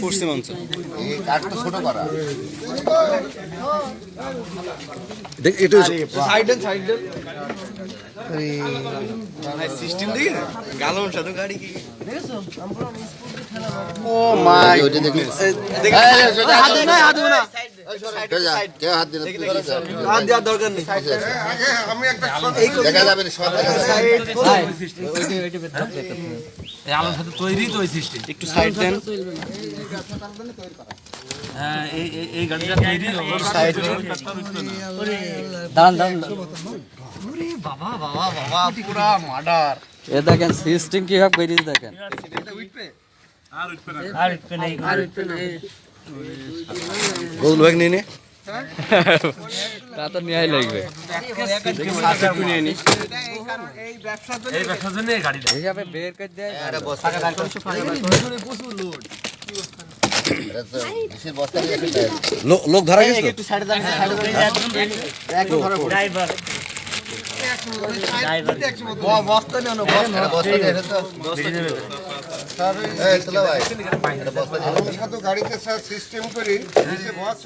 পশ্চিম অঞ্চল এই কাঠটা ছোট করা দেখ একটু সিস্টেম দেখি গালন সাথে গাড়ি কি ও মাই ওইটা দেখি হাত দেবে না হাত দেবে না কেউ হাত দিলে তুই করে যা। হাত দেওয়ার দরকার নেই দেখা যাবে না সব দেখা যাবে। আলোর সাথে তৈরি তো ওই সিস্টেম। একটু সাইড দেন হ্যাঁ এই গাড়িটা তৈরি সাইড দাঁড়ান দাঁড়ান বাবা বাবা বাবা পুরা মার্ডার এ দেখেন সিস্টেম কিভাবে বেরিয়ে দেখেন আর একটু নেই গোল ভাগ নিয়ে নে তা তো নেওয়াই লাগবে এই ব্যবসার জন্য এই গাড়িটা হিসাবে বের করে দেয় এটা বস্তা এটা তো দেশের বস্তা নিয়ে এসে দেয়। লোক ধরা গেছে তো? একটু সাইডে দেন সাইডে দেন একদম ধরে পড়ো ড্রাইভার বস্তা নিয়ে আনো এটা বস্তা নিয়ে এসে তো এই চলো ভাই এটা বস্তা নিয়ে গাড়িতে স্যার সিস্টেম করি বস